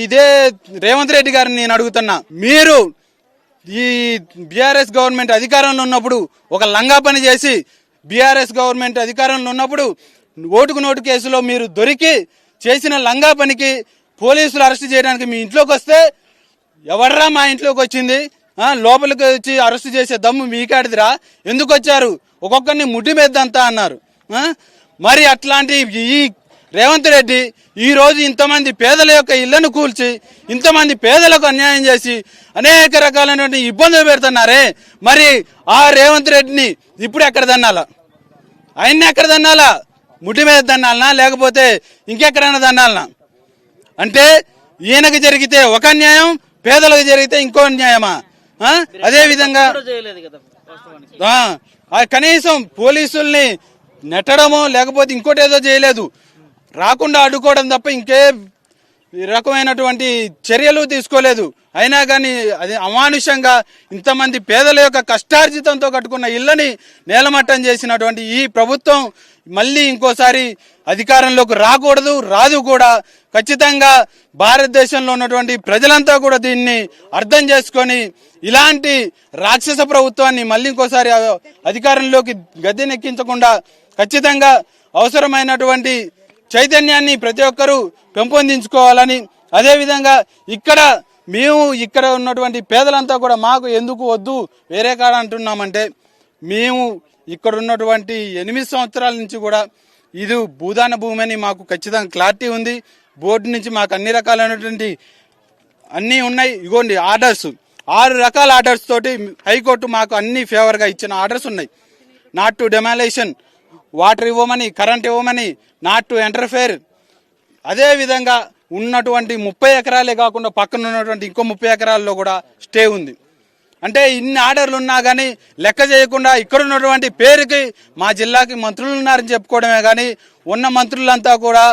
ఇదే రేవంత్ రెడ్డి గారిని నేను అడుగుతున్నా, మీరు ఈ బీఆర్ఎస్ గవర్నమెంట్ అధికారంలో ఉన్నప్పుడు ఒక లంగా పని చేసి బీఆర్ఎస్ గవర్నమెంట్ అధికారంలో ఉన్నప్పుడు ఓటుకు నోటు కేసులో మీరు దొరికి చేసిన లంగా పనికి పోలీసులు అరెస్ట్ చేయడానికి మీ ఇంట్లోకి వస్తే ఎవర్రా మా ఇంట్లోకి వచ్చింది, లోపలికి వచ్చి అరెస్ట్ చేసే దమ్ము మీకాడిదిరా, ఎందుకు వచ్చారు, ఒక్కొక్కరిని ముడ్డి మీద్దంతా అన్నారు. మరి అట్లాంటి ఈ రేవంత్ రెడ్డి ఈరోజు ఇంతమంది పేదల యొక్క ఇళ్లను కూల్చి ఇంతమంది పేదలకు అన్యాయం చేసి అనేక రకాలైనటువంటి ఇబ్బందులు పెడుతున్నారే, మరి ఆ రేవంత్ రెడ్డిని ఇప్పుడు ఎక్కడ దన్నాలా, ఆయన్ని ఎక్కడ దన్నాలా, ముడ్డి మీద దన్నాలనా లేకపోతే ఇంకెక్కడైనా దన్నాలనా? అంటే ఈయనకు జరిగితే ఒక అన్యాయం, పేదలకు జరిగితే ఇంకో అన్యాయమా? అదే విధంగా కనీసం పోలీసుల్ని నెట్టడమో లేకపోతే ఇంకోటి ఏదో చేయలేదు, రాకుండా అడ్డుకోవడం తప్ప ఇంకే రకమైనటువంటి చర్యలు తీసుకోలేదు. అయినా కానీ అది అమానుషంగా ఇంతమంది పేదల యొక్క కష్టార్జితంతో కట్టుకున్న ఇళ్ళని నేలమట్టం చేసినటువంటి ఈ ప్రభుత్వం మళ్ళీ ఇంకోసారి అధికారంలోకి రాకూడదు, రాదు కూడా. ఖచ్చితంగా భారతదేశంలో ఉన్నటువంటి ప్రజలంతా కూడా దీన్ని అర్థం చేసుకొని ఇలాంటి రాక్షస ప్రభుత్వాన్ని మళ్ళీ ఇంకోసారి అధికారంలోకి గద్దెనెక్కించకుండా ఖచ్చితంగా అవసరమైనటువంటి చైతన్యాన్ని ప్రతి ఒక్కరూ పెంపొందించుకోవాలని, అదేవిధంగా ఇక్కడ ఉన్నటువంటి పేదలంతా కూడా మాకు ఎందుకు వద్దు వేరే కాడ అంటున్నామంటే, మేము ఇక్కడ ఉన్నటువంటి 8 సంవత్సరాల నుంచి కూడా ఇది భూదాన భూమి అని మాకు ఖచ్చితంగా క్లారిటీ ఉంది. బోర్డు నుంచి మాకు అన్ని రకాలైనటువంటి అన్నీ ఉన్నాయి. ఇగోండి ఆర్డర్స్, 6 రకాల ఆర్డర్స్ తోటి హైకోర్టు మాకు అన్ని ఫేవర్గా ఇచ్చిన ఆర్డర్స్ ఉన్నాయి. నాట్ టు డెమాలేషన్, వాటర్ ఇవ్వమని, కరెంట్ ఇవ్వమని, నాట్ టు ఎంటర్ఫేర్. అదేవిధంగా ఉన్నటువంటి 30 ఎకరాలే కాకుండా పక్కన ఉన్నటువంటి ఇంకో 30 ఎకరాల్లో కూడా స్టే ఉంది. అంటే ఇన్ని ఆర్డర్లు ఉన్నా కానీ లెక్క చేయకుండా ఇక్కడ ఉన్నటువంటి పేరుకి మా జిల్లాకి మంత్రులు ఉన్నారని చెప్పుకోవడమే కానీ ఉన్న మంత్రులంతా కూడా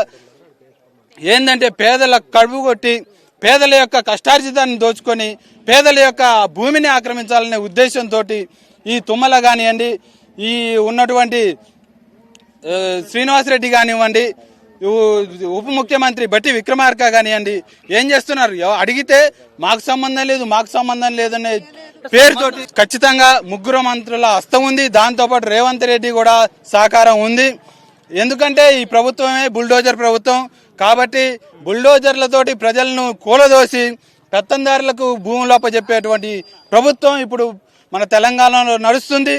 ఏంటంటే పేదల కడుపు కొట్టి పేదల యొక్క కష్టార్జితాన్ని దోచుకొని పేదల యొక్క భూమిని ఆక్రమించాలనే ఉద్దేశంతో ఈ తుమ్మల కానివ్వండి, ఈ ఉన్నటువంటి శ్రీనివాసరెడ్డి కానివ్వండి, ఉప ముఖ్యమంత్రి బట్టి విక్రమార్క కానివ్వండి, ఏం చేస్తున్నారు, అడిగితే మాకు సంబంధం లేదనే పేరుతోటి ఖచ్చితంగా 3 మంత్రుల హస్తం ఉంది. దాంతోపాటు రేవంత్ రెడ్డి కూడా సహకారం ఉంది. ఎందుకంటే ఈ ప్రభుత్వమే బుల్డోజర్ ప్రభుత్వం కాబట్టి బుల్డోజర్లతోటి ప్రజలను కూలదోసి పెత్తందారులకు భూములు అప్పచెప్పేటువంటి ప్రభుత్వం ఇప్పుడు మన తెలంగాణలో నడుస్తుంది.